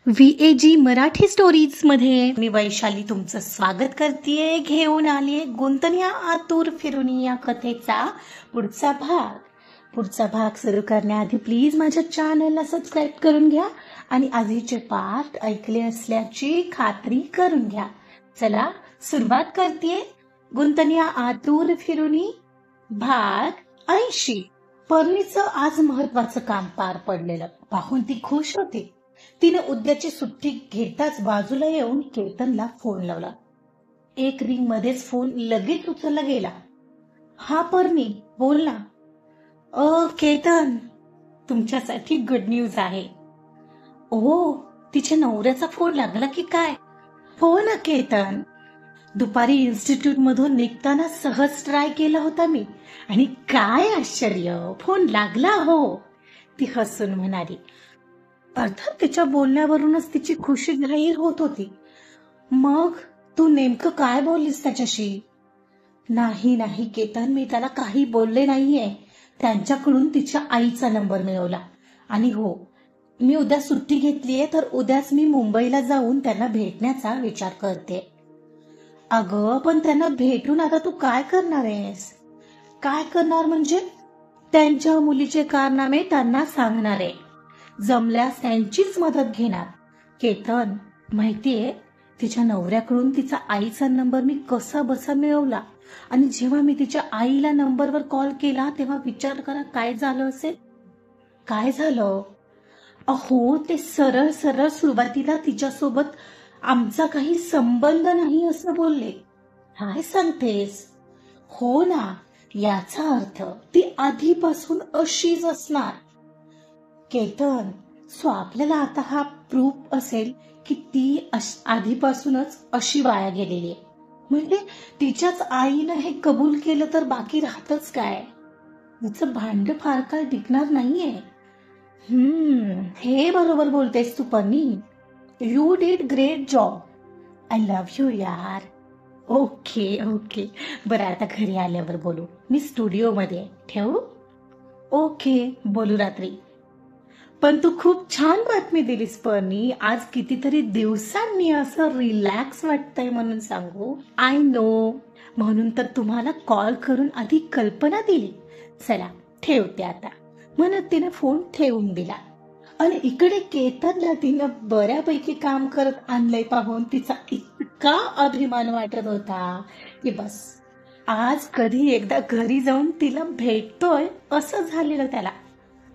VAG Marathi stories मध्ये मी वैशाली तुमचं स्वागत करतेय. घेऊन आलीये गुंतण्या आतुर फिरुनी या कथेचा पुढचा भाग सुरू करण्याआधी प्लीज माझ्या चॅनलला सबस्क्राईब करून घ्या आणि आधीचे पार्ट ऐकले असल्याची खात्री करून घ्या. चला सुरुवात करतेय. गुंतण्या आतुर फिरुनी भाग 80. पर्णीचं आज महत्वाचं काम पार पडलेलं पाहून ती खुश होती. तिने उद्याची सुट्टी घेताच बाजूला येऊन केतनला फोन लावला. एक रिंग मध्येच फोन लगेच उचलला गेला. हा पर्णी, बोल ना. केतन, तुमच्यासाठी गुड न्यूज आहे. ओ, तिच्या नवऱ्याचा फोन लागला की काय? हो ना केतन, दुपारी इन्स्टिट्यूट मधून निघताना सहज ट्राय केला होता मी आणि काय आश्चर्य, फोन लागला. हो, ती हसून म्हणाली. अर्थात तिच्या बोलण्यावरूनच तिची खुशी जाहीर होत होती. मग तू नेमकं काय बोललीस त्याच्याशी? नाही केतन, मी त्याला काही बोलले नाहीये. त्यांच्याकडून तिच्या आईचा नंबर मिळवला. आणि हो, मी उद्या सुट्टी घेतलीये तर उद्याच मी मुंबईला जाऊन त्यांना भेटण्याचा विचार करते. अगं, पण त्यांना भेटून आता तू काय करणार आहेस? काय करणार म्हणजे? त्यांच्या मुलीचे कारनामे त्यांना सांगणार आहे. जमल्यास त्यांचीच मदत घेणार. केतन, माहितीये, तिच्या नवऱ्याकडून तिचा आईचा नंबर मी कसा बसा मिळवला आणि जेव्हा मी तिच्या आईला नंबरवर कॉल केला तेव्हा विचार करा काय झालं असेल. काय झालं? अहो, ते सरळ सरळ सुरुवातीला तिच्यासोबत आमचा काही संबंध नाही असं बोलले. काय सांगतेस? हो ना, याचा अर्थ ती आधीपासून अशीच असणार. केतन, सो आपल्याला आता हा प्रूफ असेल की ती आधीपासूनच अशी वाया गेलेली आहे. म्हणजे तिच्याच आईनं हे कबूल केलं तर बाकी राहतच काय? तिचं भांड फार काळ टिकणार नाहीये. हे बरोबर बोलतेस तू पन्नी. You did great job. I love you यार. ओके, बरं आता घरी आल्यावर बोलू. मी स्टुडिओ मध्ये ठेवू? ओके, बोलू रात्री. पण तू खूप छान बातमी दिलीस पर्णी. आज कितीतरी दिवसांनी असं रिलॅक्स वाटतंय म्हणून सांगू. आय नो, म्हणून तर तुम्हाला कॉल करून आधी कल्पना दिली. चला ठेवते आता, म्हणत तिने फोन ठेवून दिला. आणि इकडे केतनला तिनं बऱ्यापैकी काम करत आणलंय पाहून तिचा इतका अभिमान वाटत होता की बस आज कधी एकदा घरी जाऊन तिला भेटतोय असं झालेलं त्याला.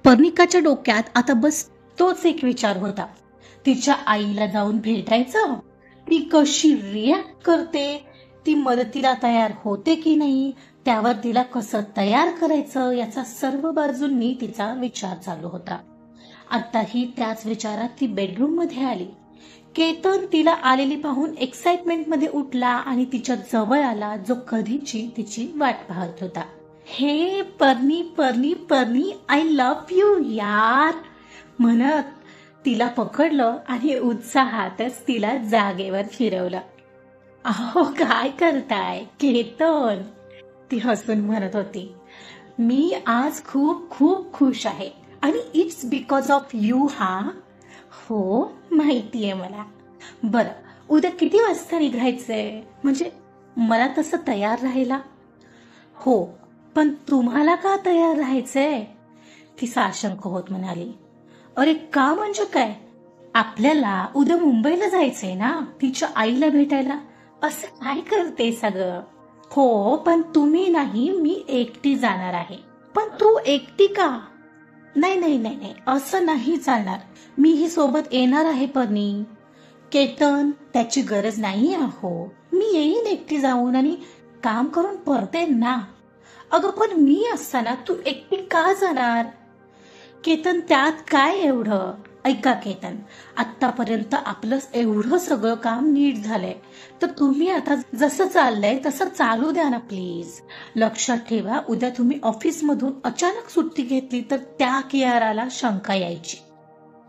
पर्णिकाच्या डोक्यात आता बस तोच एक विचार होता. तिच्या आईला जाऊन भेटायचं, ती कशी रिॲक्ट करते, ती मदतीला तयार होते की नाही, त्यावर तिला कसं तयार करायचं याचा सर्व बाजूंनी तिचा विचार चालू होता. आताही त्याच विचारात ती बेडरूम मध्ये आली. केतन तिला आलेली पाहून एक्साइटमेंट मध्ये उठला आणि तिच्या जवळ आला, जो कधीची तिची वाट पाहत होता. हे पर्णी, आय लव्ह यू यार, म्हणत तिला पकडलं आणि उत्साहातच तिला जागेवर फिरवलं. अहो, काय करताय केतन, ती हसून म्हणत होती. मी आज खूप खूप खुश आहे आणि इट्स बिकॉज ऑफ यू. हा हो, माहितीये मला. बरं, उद्या किती वाजता निघायचंय? म्हणजे मला तसं तयार राहायला. हो, पण तुम्हाला का तयार राहायचंय? ती साशंक होत म्हणाली. अरे का म्हणजे काय? आपल्याला उद्या मुंबईला जायचंय ना, तिच्या आईला भेटायला. असं काय करते सगळं? हो, पण तुम्ही नाही, मी एकटी जाणार आहे. पण तू एकटी का? नाही, असं नाही चालणार. मीही सोबत येणार आहे पर्णी. केतन, त्याची गरज नाही. अहो, मी येईन एकटी जाऊन आणि काम करून परतेन ना. अगं, पण मी असताना तू एकटी का जाणार? केतन, त्यात काय एवढं? ऐका केतन, आतापर्यंत आपलं एवढं सगळं काम नीट झालंय, तर तुम्ही आता जसं चाललंय तसं चालू द्या ना प्लीज. लक्षात ठेवा, उद्या तुम्ही ऑफिस मधून अचानक सुट्टी घेतली तर त्या कियाराला शंका यायची.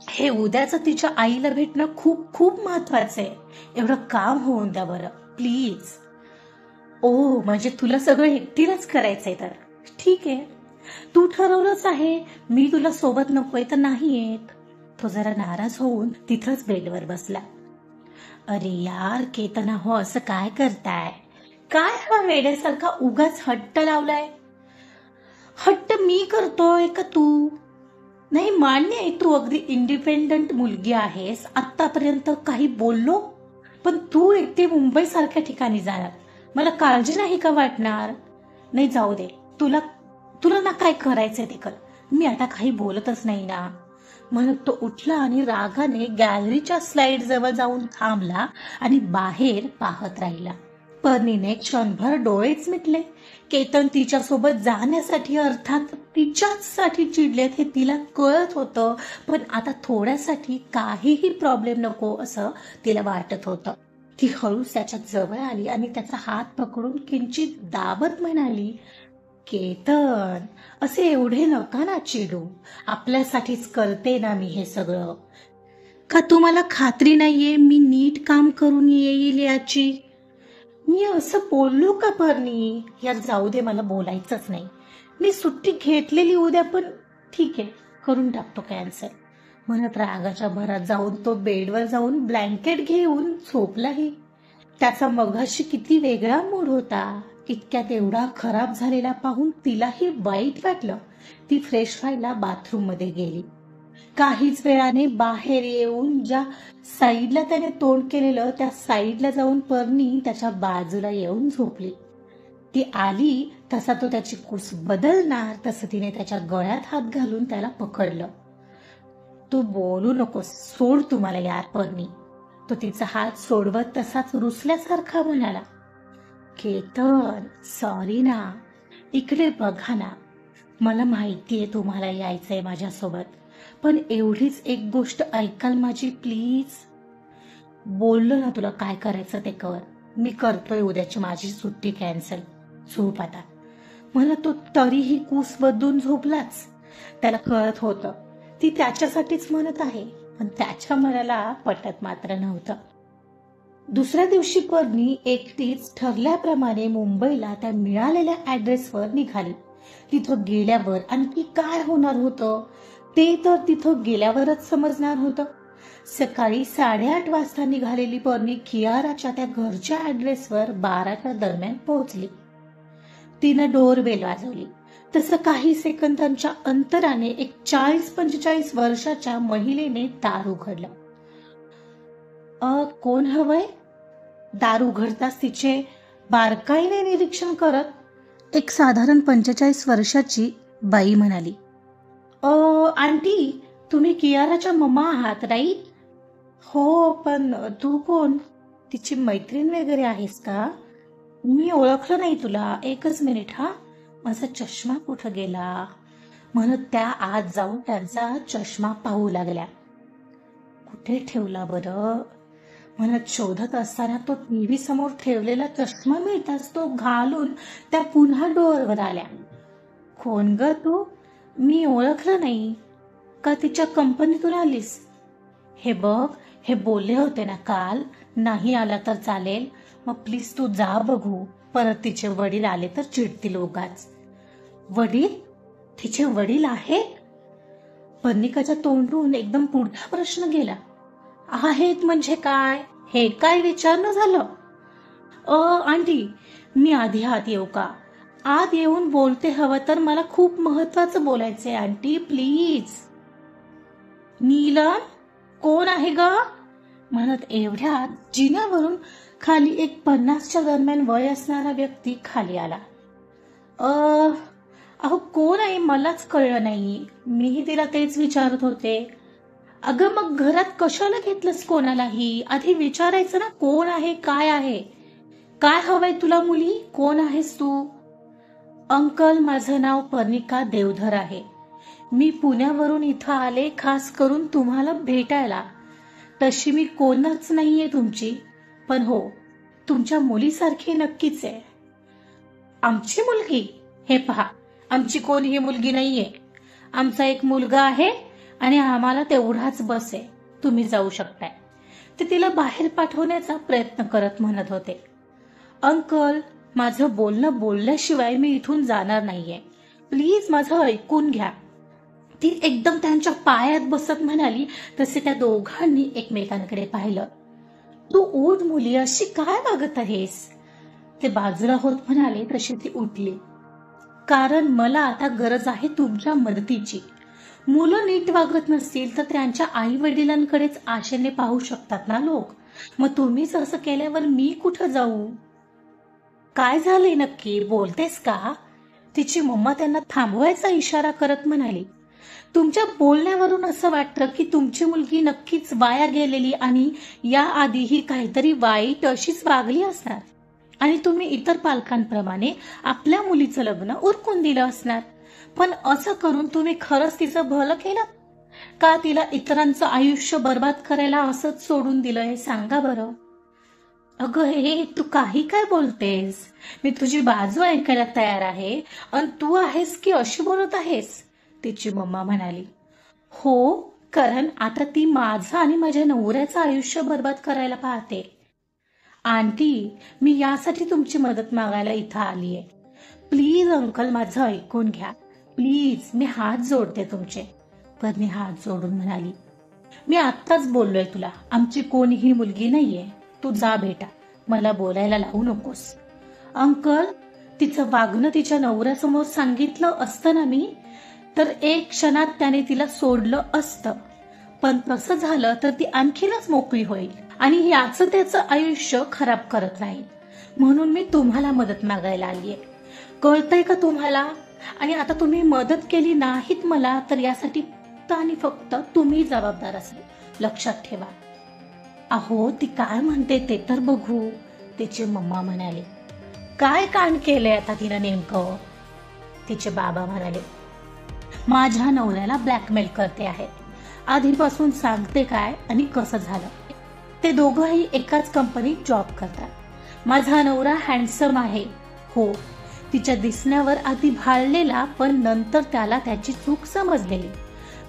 हे उद्याचं तिच्या आईला भेटणं खूप खूप महत्वाचं आहे. एवढं काम होऊन द्या बरं प्लीज. ओ, म्हणजे तुला सगळं एकटीलाच करायचंय तर ठीक आहे. तू ठरवलंच आहे, मी तुला सोबत नकोय तर नाही येत. तो जरा नाराज होऊन तिथंच बेडवर बसला. अरे यार केतना हो, असं काय करताय? काय हा वेड्यासारखा उगाच हट्ट लावलाय? हट्ट मी करतोय का तू? नाही, मान्य आहे तू अगदी इंडिपेंडंट मुलगी आहेस, आतापर्यंत काही बोललो, पण तू एकटी मुंबई सारख्या ठिकाणी जाणार, मला काळजी नाही का वाटणार? नाही जाऊ दे, तुला तुला ना काय करायचंय ते कर, मी आता काही बोलतच नाही ना. म्हणत तो उठला आणि रागाने गॅलरीच्या स्लाइड जवळ जाऊन थांबला आणि बाहेर पाहत राहिला. पर्णीने क्षणभर डोळेच मिटले. केतन तिच्यासोबत जाण्यासाठी अर्थात तिच्याचसाठी चिडलेत हे तिला कळत होतं, पण आता थोड्यासाठी काहीही प्रॉब्लेम नको असं तिला वाटत होतं. ती हळूच त्याच्या जवळ आली आणि त्याचा हात पकडून किंचित दाबत म्हणाली, केतन, असे एवढे नका ना चिडू, आपल्यासाठीच करते ना मी हे सगळं. का तुम्हाला खात्री नाहीये मी नीट काम करून येईल याची? मी असं बोललो का पर्णी? यार जाऊ दे, मला बोलायचंच नाही. मी सुट्टी घेतलेली उद्या, पण ठीक आहे, करून टाकतो कॅन्सल. म्हणत रागाच्या भरात जाऊन तो बेडवर जाऊन ब्लँकेट घेऊन झोपलाही. त्याचा मघाशी किती वेगळा मूड होता, इतक्यात एवढा खराब झालेला पाहून तिलाही वाईट वाटलं. ती फ्रेश व्हायला बाथरूम मध्ये गेली. काहीच वेळाने बाहेर येऊन ज्या साईडला त्याने तोंड केलेलं त्या साईडला जाऊन पर्णी त्याच्या बाजूला येऊन झोपली. ती आली तसा तो त्याची कूस बदलणार तसं तिने त्याच्या गळ्यात हात घालून त्याला पकडलं. तू बोलू नकोस, सोड तुम्हाला यार पर्णी. तो तिचा हात सोडवत तसाच रुसल्यासारखा म्हणाला, केतन सॉरी ना, इकडे बघा ना, मला माहितीये तुम्हाला यायचंय माझ्यासोबत, पण एवढीच एक गोष्ट ऐकाल माझी प्लीज? बोललो ना तुला काय करायचं ते कर, मी करतोय उद्याची माझी सुट्टी कॅन्सल, झोप आता. मला तो तरीही कूस बदलून झोपलाच. त्याला कळत होतं ती त्याच्यासाठीच म्हणत आहे, पण त्याच्या मनाला पटत मात्र नव्हतं. दुसऱ्या दिवशी पर्णी एकटीच ठरल्याप्रमाणे मुंबईला त्या मिळालेल्या ऍड्रेसवर निघाली. तिथं गेल्यावर आणखी काय होणार होतं ते तर तिथं गेल्यावरच समजणार होतं. सकाळी 8:30 वाजता निघालेली पर्णी कियाराच्या त्या घरच्या ऍड्रेसवर 12च्या दरम्यान पोहोचली. तिनं डोरबेल वाजवली तसं काही सेकंदांच्या अंतराने एक 40-45 वर्षाच्या महिलेने दार उघडलं. कोण हवंय? दार उघडताच तिचे बारकाईने निरीक्षण करत एक साधारण 45 वर्षाची बाई म्हणाली, आंटी, तुम्ही कियाराच्या मम्मा आहात राईट? हो, पण तू कोण? तिची मैत्रीण वगैरे आहेस का? मी ओळखलं नाही तुला, एकच मिनिट हा, माझा चष्मा कुठं गेला? म्हणत त्या आत जाऊन त्यांचा चष्मा पाहू लागल्या. कुठे ठेवला बरं? म्हणत शोधत असताना तो टीव्ही समोर ठेवलेला चष्मा मिळताच तो घालून त्या पुन्हा डोअरवर आल्या. कोण ग तू? मी ओळखलं नाही. का तिच्या कंपनीतून आलीस? हे बघ, हे बोलले होते ना काल, नाही आला तर चालेल, मग प्लीज तू जा बघू, परत तिचे वडील आले तर चिडतील उगाच. वडील? तिचे वडील आहेत? पर्णिकाच्या तोंडून एकदम पुढचा प्रश्न गेला. आहेत म्हणजे काय? हे काय विचारणं झालं? आंटी, मी आधी आत येऊ का? आत येऊन बोलते हवं तर, मला खूप महत्वाचं बोलायचंय आंटी, प्लीज. नीलम, कोण आहे ग? म्हणत एवढ्यात जिन्यावरून खाली एक 50च्या दरम्यान वय असणारा व्यक्ती खाली आला. अहो कोण आहे मलाच कळलं नाही, मीही तिला तेच विचारत होते. अगं मग घरात कशाला घेतलंस कोणालाही? आधी विचारायचं ना कोण आहे, काय आहे, काय हवंय तुला मुली, कोण आहेस तू? अंकल, माझं नाव पर्णिका देवधर आहे. मी पुण्यावरून इथं आले खास करून तुम्हाला भेटायला. तशी मी कोणच नाहीये तुमची, पण हो, तुमच्या मुलीसारखी नक्कीच आहे. आमची मुलगी? हे पहा, आमची कोणीही मुलगी नाहीये. आमचा एक मुलगा आहे आणि आम्हाला तेवढाच बस आहे. तुम्ही जाऊ शकताय. ते तिला बाहेर पाठवण्याचा प्रयत्न करत म्हणत होते. अंकल, माझं बोलणं बोलल्याशिवाय मी इथून जाणार नाहीये. प्लीज माझं ऐकून घ्या. ती एकदम त्यांच्या पायात बसत म्हणाली. तसे त्या दोघांनी एकमेकांकडे पाहिलं. तू उठ मुली, अशी काय वागत आहेस? ते बाजूला होत म्हणाले. तशी ती उठली. कारण मला आता गरज आहे तुमच्या मदतीची. मुलं नीट वागत नसतील तर त्यांच्या आई वडिलांकडेच आशेने पाहू शकतात ना लोक. मग तुम्हीच असं केल्यावर मी कुठं जाऊ? काय झालंय नक्की, बोलतेस का? तिची मम्मा त्यांना थांबवायचा इशारा करत म्हणाली. तुमच्या बोलण्यावरून असं वाटतं की तुमची मुलगी नक्कीच वाया गेलेली आणि याआधीही काहीतरी वाईट अशीच वागली असणार आणि तुम्ही इतर पालकांप्रमाणे आपल्या मुलीचं लग्न उरकून दिलं असणार. पण असं करून तुम्ही खरंच तिचं भलं केलं का? तिला इतरांचं आयुष्य बर्बाद करायला असंच सोडून दिलं हे सांगा बरं. अगं हे तू काही काय बोलतेस? मी तुझी बाजू ऐकायला तयार आहे आणि तू आहेस की अशी बोलत आहेस? तिची मम्मा म्हणाली. हो, कारण आता ती माझं आणि माझ्या नवऱ्याचं आयुष्य बर्बाद करायला पाहते. आंटी, मी यासाठी तुमची मदत मागायला इथं आलीये. प्लीज अंकल, माझं ऐकून घ्या प्लीज. मी हात जोडते तुमचे. पत्नी हात जोडून म्हणाली. मी आत्ताच बोललोय तुला, आमची कोणीही मुलगी नाहीये. तू जा बेटा, मला बोलायला लावू नकोस. अंकल, तिचं वागणं तिच्या नवऱ्यासमोर सांगितलं असतं ना मी, तर एक क्षणात त्याने तिला सोडलं असतं. पण तसं झालं तर ती आणखीनच मोकळी होईल आणि याचं त्याचं आयुष्य खराब करत राहील. म्हणून मी तुम्हाला मदत मागायला आलीये. कळतंय का तुम्हाला? आणि आता तुम्ही मदत केली नाहीत मला तर यासाठी फक्त आणि फक्त तुम्ही जबाबदार असाल, लक्षात ठेवा. अहो, ती काय म्हणते ते तर बघू, तिचे मम्मा म्हणाले. काय कांड केलंय आता तिनं नेमकं? तिचे बाबा म्हणाले. माझ्या नवऱ्याला ब्लॅकमेल करते आहे. आधीपासून सांगते काय आणि कसं झालं. ते दोघंही एकाच कंपनीत जॉब करतात. माझा नवरा हँडसम आहे, हो. तिच्या दिसण्यावर आधी भाळलेला, पण नंतर त्याला त्याची चूक समजलेली.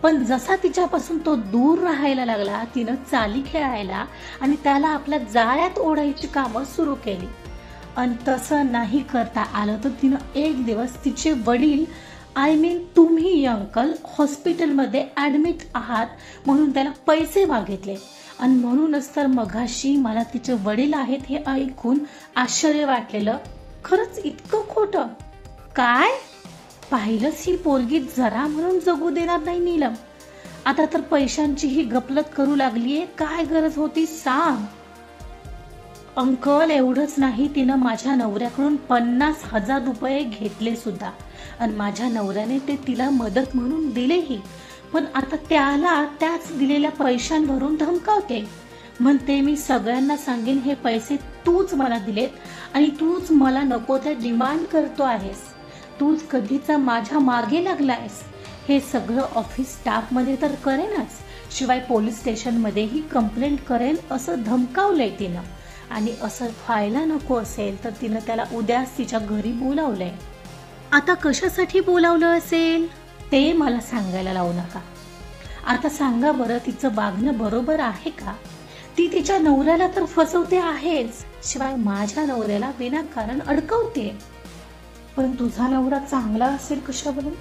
पण जसा तिच्यापासून तो दूर राहायला लागला, तिनं चाली खेळायला आणि त्याला आपल्या जाळ्यात ओढायची कामं सुरू केली. आणि तसं नाही करता आलं तर तिनं एक दिवस तिचे वडील, तुम्ही अंकल, हॉस्पिटलमध्ये ऍडमिट आहात म्हणून त्याला पैसे मागितले. आणि म्हणूनच तर मघाशी मला तिचे वडील आहेत हे ऐकून आश्चर्य वाटलेलं. खरंच इतकं खोटं? काय पाहिलंच, ही पोरगी जरा म्हणून जगू देणार नाही नीलम. आता तर पैशांची ही गपलत करू लागलीये. काय गरज होती सांग? अंकल, एवढंच नाही, तिनं माझ्या नवऱ्याकडून 50,000 रुपये घेतले सुद्धा आणि माझ्या नवऱ्याने ते तिला मदत म्हणून दिलेही. पण आता त्याला त्याच दिलेल्या पैशांवरून धमकावते. म्हणते मी सगळ्यांना सांगेन हे पैसे तूच मला दिलेत आणि तूच मला नको त्या डिमांड करतो आहेस. तूच कधीचा माझ्या मागे लागलायस. हे सगळं ऑफिस स्टाफमध्ये तर करेनच, शिवाय पोलीस स्टेशनमध्येही कंप्लेंट करेन असं धमकावलंय तिनं. आणि असं व्हायला नको असेल तर तिनं त्याला उद्याच तिच्या घरी बोलावलंय. आता कशासाठी बोलावलं असेल ते मला सांगायला लावू नका. आता सांगा बरं, तिचं वागणं बरोबर आहे का? ती तिच्या नवऱ्याला तर फसवते आहेच, शिवाय माझ्या नवऱ्याला विनाकारण अडकवते. पण तुझा नवरा चांगला असेल कशावरून?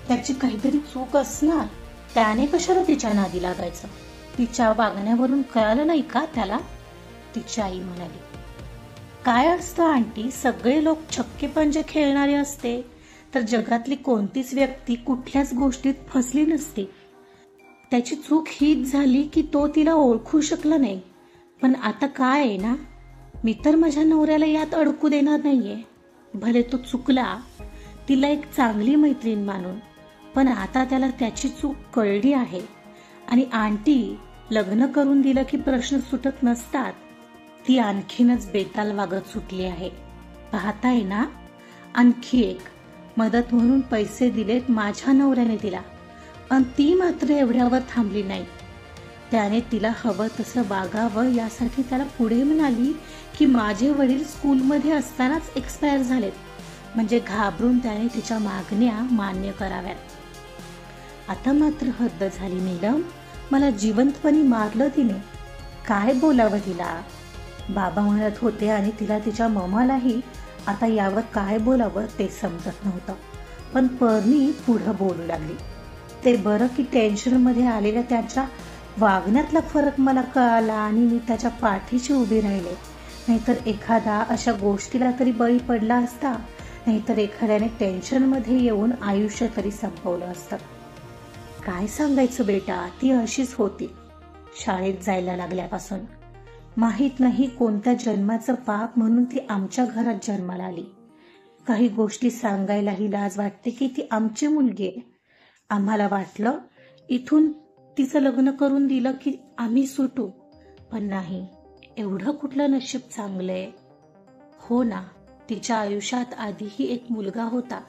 त्याची काहीतरी चूक असणार, त्याने कशाला तिच्या नादी लागायचं? तिच्या वागण्यावरून कळालं नाही का त्याला? तिची आई म्हणाली. काय असतं आंटी, सगळे लोक छक्के पंजे खेळणारे असते तर जगातली कोणतीच व्यक्ती कुठल्याच गोष्टीत फसली नसते. त्याची चूक हीच झाली की तो तिला ओळखू शकला नाही. पण आता काय आहे ना, मी तर माझ्या नवऱ्याला यात अडकू देणार नाहीये. भले तो चुकला, तिला एक चांगली मैत्रीण मानून, पण आता त्याला त्याची चूक कळली आहे. आणि आंटी, लग्न करून दिलं की प्रश्न सुटत नसतात. ती आणखीनच बेताल वागत सुटली आहे. पाहताय ना, आणखी एक मदत म्हणून पैसे दिलेत माझ्या नवऱ्याने तिला, आणि ती मात्र एवढ्यावर थांबली नाही. त्याने तिला हवं तसं वागावं यासाठी त्याला पुढे म्हणाली की माझे वडील स्कूलमध्ये असतानाच एक्सपायर झालेत, म्हणजे घाबरून त्याने तिच्या मागण्या मान्य कराव्यात. आता मात्र हद्द झाली नीलम, मला जिवंतपणी मारलं तिने. काय बोलावं तिला? बाबा म्हणत होते आणि तिला तिच्या मम्मालाही आता यावर काय बोलावं ते समजत नव्हतं. पण पर्णी पुढं बोलू लागली. ते बरं की टेन्शनमध्ये आलेल्या त्याच्या वागण्यातला फरक मला कळाला आणि मी त्याच्या पाठीशी उभी राहिले. नाहीतर एखादा अशा गोष्टीला तरी बळी पडला असता, नाहीतर एखाद्याने टेन्शनमध्ये येऊन आयुष्य तरी संपवलं असतं. काय सांगायचं बेटा, ती अशीच होती शाळेत जायला लागल्यापासून. माहीत नाही कोणत्या जन्माचं पाप म्हणून ती आमच्या घरात जन्माला आली. काही गोष्टी सांगायलाही लाज वाटते की ती आमची मुलगी आहे. आम्हाला वाटलं इथून तिचं लग्न करून दिलं की आम्ही सुटू, पण नाही. एवढं कुठलं नशीब चांगलंय. हो ना, तिच्या आयुष्यात आधीही एक मुलगा होता.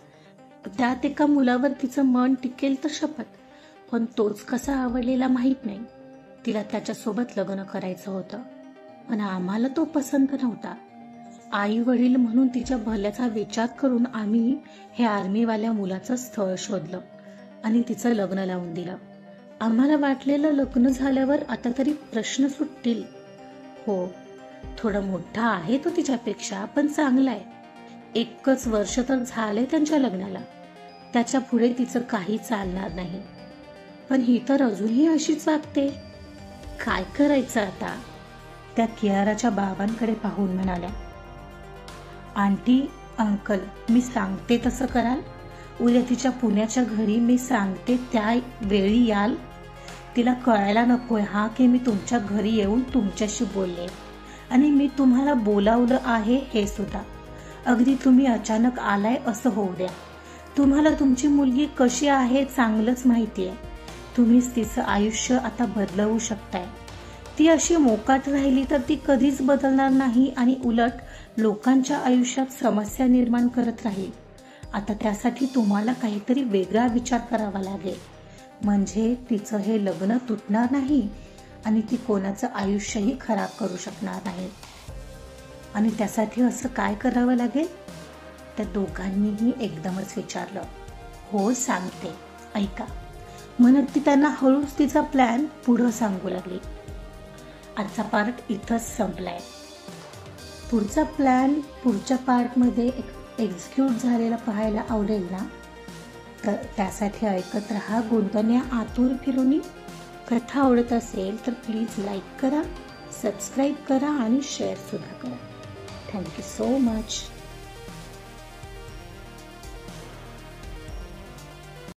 त्यात एका मुलावर तिचं मन टिकेल तर शपथ, पण तोच कसा आवडलेला माहीत नाही. तिला त्याच्यासोबत लग्न करायचं होतं, पण आम्हाला तो पसंत नव्हता. आई वडील म्हणून तिच्या भल्याचा विचार करून आम्ही हे आर्मीवाल्या मुलाचं स्थळ शोधलं आणि तिचं लग्न लावून दिलं. आम्हाला वाटलेलं लग्न झाल्यावर आता तरी प्रश्न सुटतील. हो, थोडा मोठा आहे तो तिच्यापेक्षा, पण चांगला आहे. 1च वर्ष तर झालंय त्यांच्या लग्नाला. त्याच्या पुढे तिचं काही चालणार नाही. पण ही तर अजूनही अशीच वागते. काय करायचं आता? त्या कियाराच्या बाबांकडे पाहून म्हणाल्या, आंटी, अंकल, मी सांगते तसं कराल? उद्या तिच्या पुण्याच्या घरी मी सांगते त्या वेळी याल? तिला कळायला नकोय हा की मी तुमच्या घरी येऊन तुमच्याशी बोलले आणि मी तुम्हाला बोलावलं आहे हे सुद्धा. अगदी तुम्ही अचानक आलाय असं होऊ द्या. तुम्हाला तुमची मुलगी कशी आहे चांगलंच माहिती आहे. तुम्हीच तिचं आयुष्य आता बदलवू शकताय. ती अशी मोकाट राहिली तर ती कधीच बदलणार नाही आणि उलट लोकांच्या आयुष्यात समस्या निर्माण करत राहील. आता त्यासाठी तुम्हाला काहीतरी वेगळा विचार करावा लागेल, म्हणजे तिचं हे लग्न तुटणार नाही आणि ती कोणाचं आयुष्यही खराब करू शकणार नाही. आणि त्यासाठी असं काय करावं लागेल? त्या दोघांनीही एकदमच विचारलं. हो सांगते, ऐका, म्हणत ती त्यांना हळूच तिचा प्लॅन पुढं सांगू लागली. आजचा पार्ट इथंच संपलाय. पुढचा प्लॅन पुढच्या पार्टमध्ये एक्झिक्यूट झालेला पाहायला आवडेल ना? तर त्यासाठी ऐकत रहा गुंतवण्या आतूर फिरुनी. कथा आवडत असेल तर प्लीज लाईक करा, सबस्क्राईब करा आणि शेअर सुद्धा करा. Thank you so much.